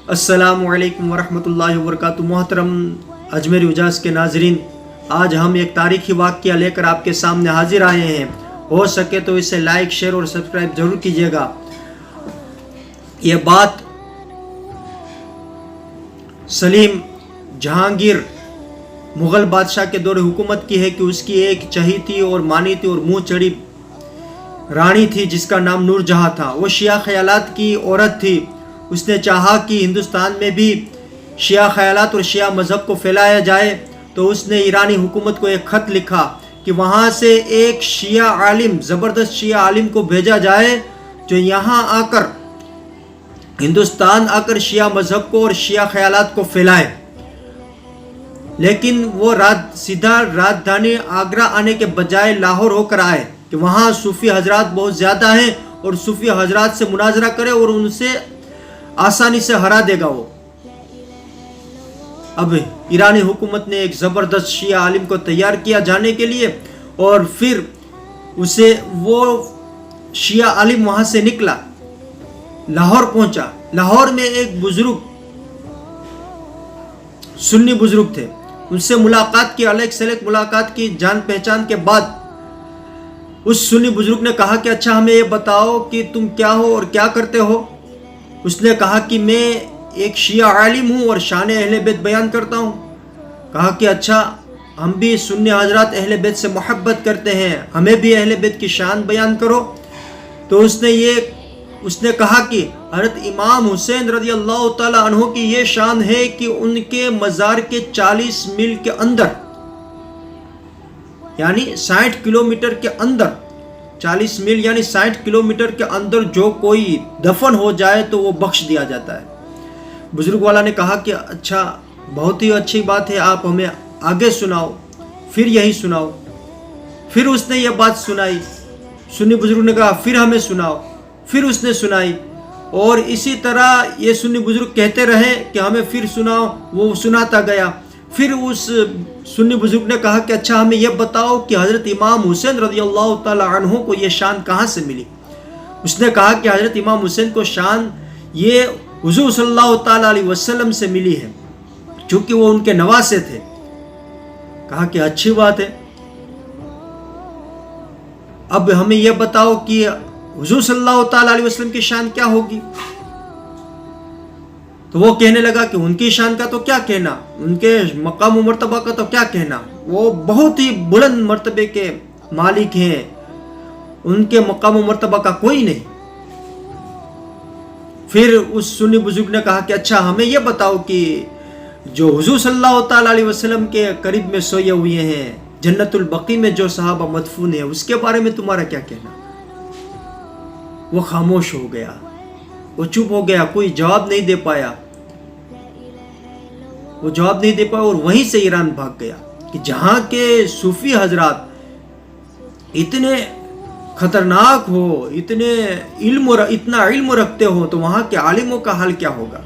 السلام علیکم ورحمۃ اللہ وبرکاتہ۔ محترم اجمیر اجاز کے ناظرین، آج ہم ایک تاریخی واقعہ لے کر آپ کے سامنے حاضر آئے ہیں۔ ہو سکے تو اسے لائک، شیئر اور سبسکرائب ضرور کیجیے گا۔ یہ بات سلیم جہانگیر مغل بادشاہ کے دور حکومت کی ہے کہ اس کی ایک چہیتی اور مانیتی اور منہ چڑی رانی تھی جس کا نام نور جہاں تھا۔ وہ شیعہ خیالات کی عورت تھی۔ اس نے چاہا کہ ہندوستان میں بھی شیعہ خیالات اور شیعہ مذہب کو پھیلایا جائے، تو اس نے ایرانی حکومت کو ایک خط لکھا کہ وہاں سے ایک شیعہ عالم، زبردست شیعہ عالم کو بھیجا جائے جو یہاں آ کر ہندوستان آ کر شیعہ مذہب کو اور شیعہ خیالات کو پھیلائے۔ لیکن وہ سیدھا راجدھانی آگرہ آنے کے بجائے لاہور ہو کر آئے کہ وہاں صوفی حضرات بہت زیادہ ہیں اور صوفی حضرات سے مناظرہ کرے اور ان سے آسانی سے ہرا دے گا۔ وہ اب ایرانی حکومت نے ایک زبردست شیعہ عالم کو تیار کیا جانے کے لیے، اور پھر وہ شیعہ عالم وہاں سے نکلا، لاہور پہنچا۔ لاہور میں ایک بزرگ، سنی بزرگ تھے، ان سے ملاقات کی، الیک سلیک ملاقات کی۔ جان پہچان کے بعد اس سنی بزرگ نے کہا کہ اچھا ہمیں یہ بتاؤ کہ تم کیا ہو اور کیا کرتے ہو۔ اس نے کہا کہ میں ایک شیعہ عالم ہوں اور شان اہل بیت بیان کرتا ہوں۔ کہا کہ اچھا ہم بھی سنی حضرات اہل بیت سے محبت کرتے ہیں، ہمیں بھی اہل بیت کی شان بیان کرو۔ تو اس نے کہا کہ حضرت امام حسین رضی اللہ تعالی عنہ کی یہ شان ہے کہ ان کے مزار کے 40 میل کے اندر، یعنی 60 کلومیٹر کے اندر، 40 میل یعنی 60 کلومیٹر کے اندر جو کوئی دفن ہو جائے تو وہ بخش دیا جاتا ہے۔ بزرگ والا نے کہا کہ اچھا بہت ہی اچھی بات ہے، آپ ہمیں آگے سناؤ، پھر یہی سناؤ۔ پھر اس نے یہ بات سنائی، سنی بزرگ نے کہا پھر ہمیں سناؤ، پھر اس نے سنائی، اور اسی طرح یہ سنی بزرگ کہتے رہے کہ ہمیں پھر سناؤ، وہ سناتا گیا۔ پھر اس سنی بزرگ نے کہا کہ اچھا ہمیں یہ بتاؤ کہ حضرت امام حسین رضی اللہ تعالی عنہ کو یہ شان کہاں سے ملی۔ اس نے کہا کہ حضرت امام حسین کو شان یہ حضور صلی اللہ تعالی علیہ وسلم سے ملی ہے، چونکہ وہ ان کے نواسے تھے۔ کہا کہ اچھی بات ہے، اب ہمیں یہ بتاؤ کہ حضور صلی اللہ تعالی علیہ وسلم کی شان کیا ہوگی۔ تو وہ کہنے لگا کہ ان کی شان کا تو کیا کہنا، ان کے مقام و مرتبہ کا تو کیا کہنا، وہ بہت ہی بلند مرتبے کے مالک ہیں، ان کے مقام و مرتبہ کا کوئی نہیں۔ پھر اس سنی بزرگ نے کہا کہ اچھا ہمیں یہ بتاؤ کہ جو حضور صلی اللہ تعالی علیہ وسلم کے قریب میں سوئے ہوئے ہیں، جنت البقیع میں جو صحابہ مدفون ہیں، اس کے بارے میں تمہارا کیا کہنا۔ وہ خاموش ہو گیا، وہ چپ ہو گیا، کوئی جواب نہیں دے پایا، اور وہیں سے ایران بھاگ گیا کہ جہاں کے صوفی حضرات اتنے خطرناک ہو، اتنا علم رکھتے ہو، تو وہاں کے عالموں کا حال کیا ہوگا۔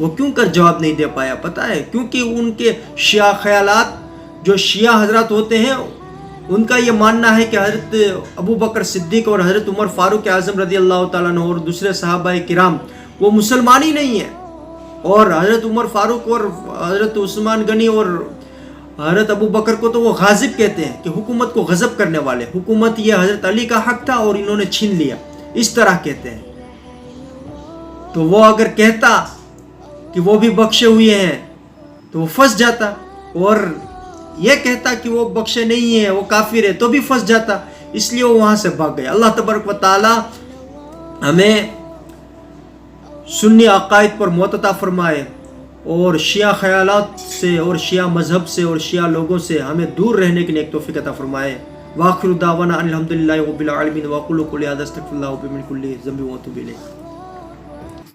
وہ کیوں کر جواب نہیں دے پایا پتہ ہے؟ کیونکہ ان کے شیعہ خیالات، جو شیعہ حضرات ہوتے ہیں، ان کا یہ ماننا ہے کہ حضرت ابو بکر صدیق اور حضرت عمر فاروق اعظم رضی اللہ تعالیٰ عنہ اور دوسرے صحابہ کرام وہ مسلمان ہی نہیں ہیں، اور حضرت عمر فاروق اور حضرت عثمان غنی اور حضرت ابو بکر کو تو وہ غاصب کہتے ہیں کہ حکومت کو غصب کرنے والے، حکومت یہ حضرت علی کا حق تھا اور انہوں نے چھین لیا، اس طرح کہتے ہیں۔ تو وہ اگر کہتا کہ وہ بھی بخشے ہوئے ہیں تو وہ پھنس جاتا، اور یہ کہتا کہ وہ بخشے نہیں ہیں، وہ کافر ہے، تو بھی پھنس جاتا، اس لیے وہ وہاں سے بھاگ گیا۔ اللہ تبارک و تعالی ہمیں سنی عقائد پر موت عطا فرمائے، اور شیعہ خیالات سے اور شیعہ مذہب سے اور شیعہ لوگوں سے ہمیں دور رہنے کی نیک توفیق عطا فرمائے۔ وآخر دعوانا ان الحمدللہ رب العالمین، واقول قولی ھذا استغفر اللہ من کل ذنب واتوب الیہ۔